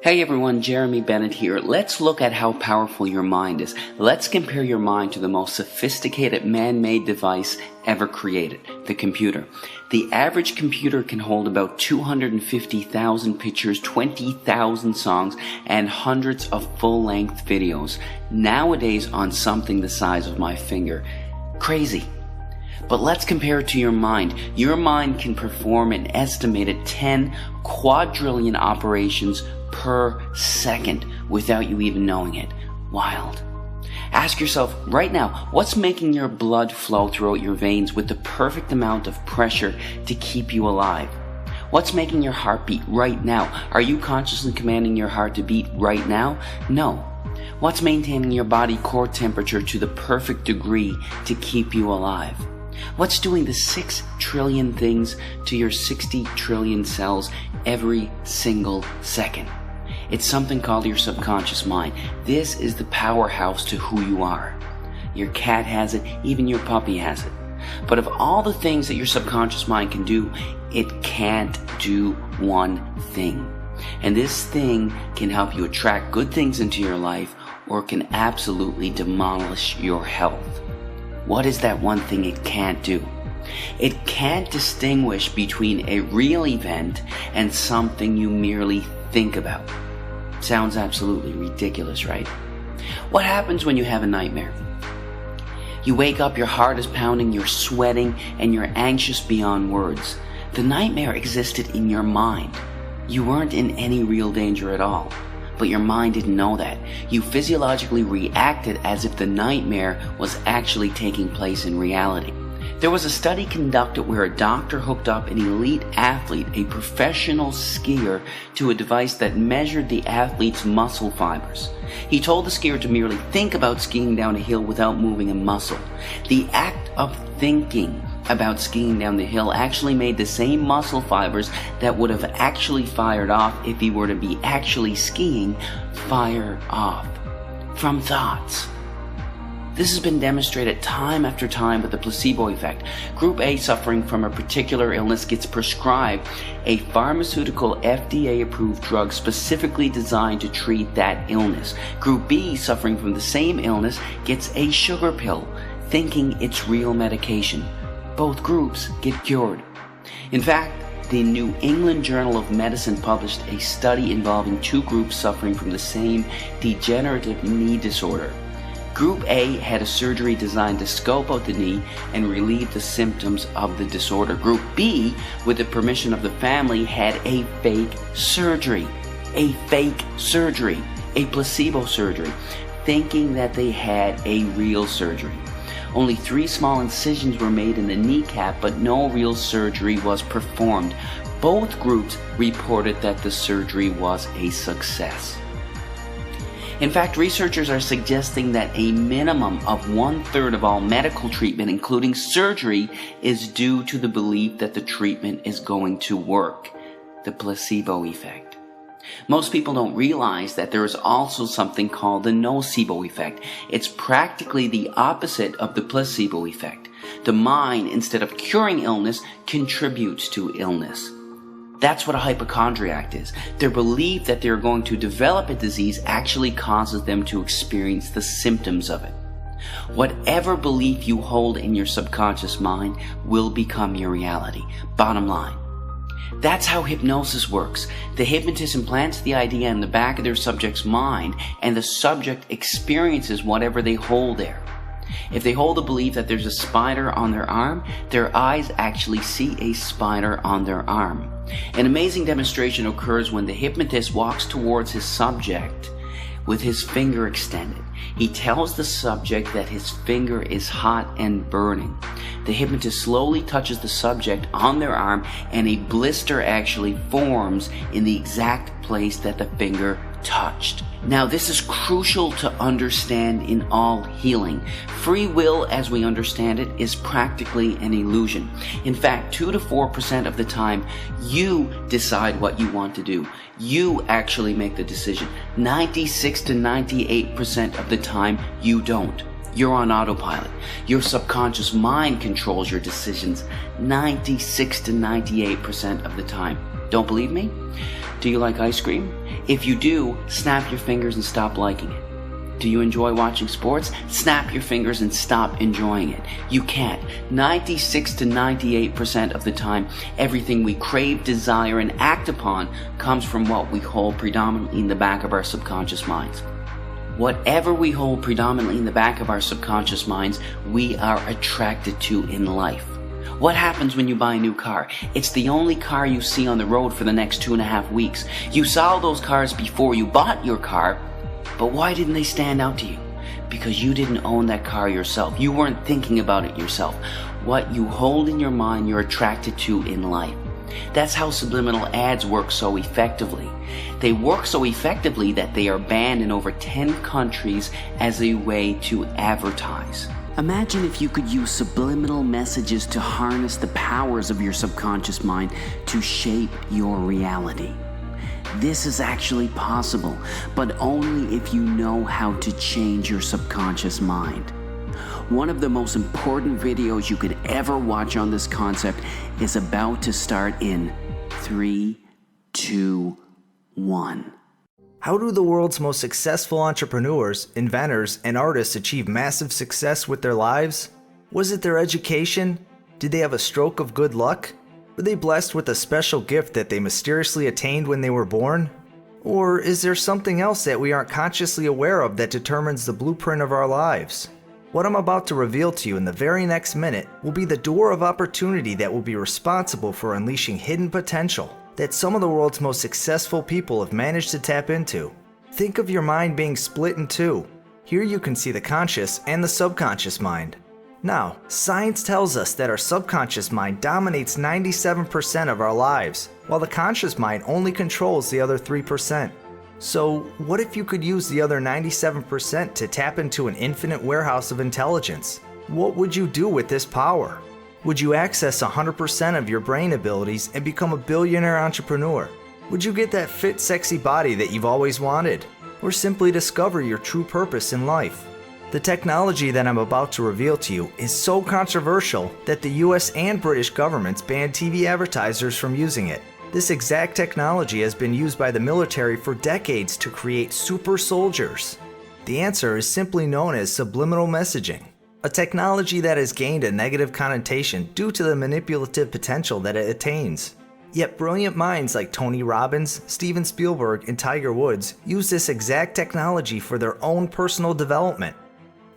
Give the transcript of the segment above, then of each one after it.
Hey everyone, Jeremy Bennett here. Let's look at how powerful your mind is. Let's compare your mind to the most sophisticated man-made device ever created, the computer. The average computer can hold about 250,000 pictures, 20,000 songs, and hundreds of full-length videos, nowadays on something the size of my finger. Crazy. But let's compare it to your mind. Your mind can perform an estimated 10 quadrillion operations per second without you even knowing it. Wild. Ask yourself right now, what's making your blood flow throughout your veins with the perfect amount of pressure to keep you alive? What's making your heart beat right now? Are you consciously commanding your heart to beat right now? No. What's maintaining your body core temperature to the perfect degree to keep you alive? What's doing the 6 trillion things to your 60 trillion cells every single second? It's something called your subconscious mind. This is the powerhouse to who you are. Your cat has it, even your puppy has it. But of all the things that your subconscious mind can do, it can't do one thing. And this thing can help you attract good things into your life, or can absolutely demolish your health. What is that one thing it can't do? It can't distinguish between a real event and something you merely think about. Sounds absolutely ridiculous, right? What happens when you have a nightmare? You wake up, your heart is pounding, you're sweating, and you're anxious beyond words. The nightmare existed in your mind. You weren't in any real danger at all. But your mind didn't know that. You physiologically reacted as if the nightmare was actually taking place in reality. There was a study conducted where a doctor hooked up an elite athlete, a professional skier, to a device that measured the athlete's muscle fibers. He told the skier to merely think about skiing down a hill without moving a muscle. The act of thinking about skiing down the hill actually made the same muscle fibers that would have actually fired off if he were to be actually skiing fire off from thoughts. This has been demonstrated time after time with the placebo effect. Group A suffering from a particular illness gets prescribed a pharmaceutical FDA-approved drug specifically designed to treat that illness. Group B suffering from the same illness gets a sugar pill, thinking it's real medication. Both groups get cured. In fact, the New England Journal of Medicine published a study involving two groups suffering from the same degenerative knee disorder. Group A had a surgery designed to scope out the knee and relieve the symptoms of the disorder. Group B, with the permission of the family, had a fake surgery. A fake surgery. A placebo surgery, thinking that they had a real surgery. Only 3 small incisions were made in the kneecap, but no real surgery was performed. Both groups reported that the surgery was a success. In fact, researchers are suggesting that a minimum of 1/3 of all medical treatment, including surgery, is due to the belief that the treatment is going to work. The placebo effect. Most people don't realize that there is also something called the nocebo effect. It's practically the opposite of the placebo effect. The mind, instead of curing illness, contributes to illness. That's what a hypochondriac is. Their belief that they're going to develop a disease actually causes them to experience the symptoms of it. Whatever belief you hold in your subconscious mind will become your reality. Bottom line. That's how hypnosis works. The hypnotist implants the idea in the back of their subject's mind, and the subject experiences whatever they hold there. If they hold the belief that there's a spider on their arm, their eyes actually see a spider on their arm. An amazing demonstration occurs when the hypnotist walks towards his subject with his finger extended. He tells the subject that his finger is hot and burning. The hypnotist slowly touches the subject on their arm, and a blister actually forms in the exact place that the finger touched. Now, this is crucial to understand in all healing. Free will, as we understand it, is practically an illusion. In fact, 2 to 4% of the time, you decide what you want to do. You actually make the decision. 96 to 98% of the time, you don't. You're on autopilot. Your subconscious mind controls your decisions 96 to 98% of the time. Don't believe me? Do you like ice cream? If you do, snap your fingers and stop liking it. Do you enjoy watching sports? Snap your fingers and stop enjoying it. You can't. 96 to 98% of the time, everything we crave, desire, and act upon comes from what we hold predominantly in the back of our subconscious minds. Whatever we hold predominantly in the back of our subconscious minds, we are attracted to in life. What happens when you buy a new car? It's the only car you see on the road for the next 2.5 weeks. You saw those cars before you bought your car, but why didn't they stand out to you? Because you didn't own that car yourself. You weren't thinking about it yourself. What you hold in your mind, you're attracted to in life. That's how subliminal ads work so effectively. They work so effectively that they are banned in over 10 countries as a way to advertise. Imagine if you could use subliminal messages to harness the powers of your subconscious mind to shape your reality. This is actually possible, but only if you know how to change your subconscious mind. One of the most important videos you could ever watch on this concept is about to start in 3, 2, 1. How do the world's most successful entrepreneurs, inventors, and artists achieve massive success with their lives? Was it their education? Did they have a stroke of good luck? Were they blessed with a special gift that they mysteriously attained when they were born? Or is there something else that we aren't consciously aware of that determines the blueprint of our lives? What I'm about to reveal to you in the very next minute will be the door of opportunity that will be responsible for unleashing hidden potential that some of the world's most successful people have managed to tap into. Think of your mind being split in two. Here you can see the conscious and the subconscious mind. Now, science tells us that our subconscious mind dominates 97% of our lives, while the conscious mind only controls the other 3%. So, what if you could use the other 97% to tap into an infinite warehouse of intelligence? What would you do with this power? Would you access 100% of your brain abilities and become a billionaire entrepreneur? Would you get that fit, sexy body that you've always wanted? Or simply discover your true purpose in life? The technology that I'm about to reveal to you is so controversial that the US and British governments banned TV advertisers from using it. This exact technology has been used by the military for decades to create super soldiers. The answer is simply known as subliminal messaging, a technology that has gained a negative connotation due to the manipulative potential that it attains. Yet brilliant minds like Tony Robbins, Steven Spielberg, and Tiger Woods use this exact technology for their own personal development.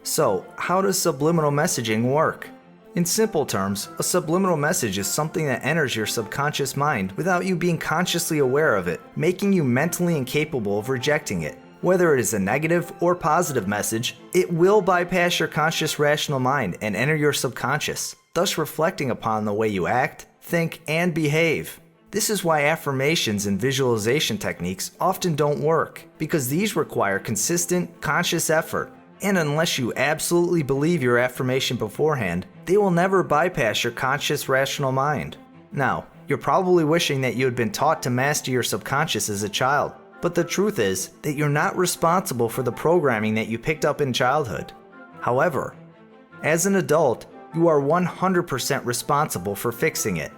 So, how does subliminal messaging work? In simple terms, a subliminal message is something that enters your subconscious mind without you being consciously aware of it, making you mentally incapable of rejecting it. Whether it is a negative or positive message, it will bypass your conscious rational mind and enter your subconscious, thus reflecting upon the way you act, think, and behave. This is why affirmations and visualization techniques often don't work, because these require consistent, conscious effort. And unless you absolutely believe your affirmation beforehand, they will never bypass your conscious rational mind. Now, you're probably wishing that you had been taught to master your subconscious as a child, but the truth is that you're not responsible for the programming that you picked up in childhood. However, as an adult, you are 100% responsible for fixing it.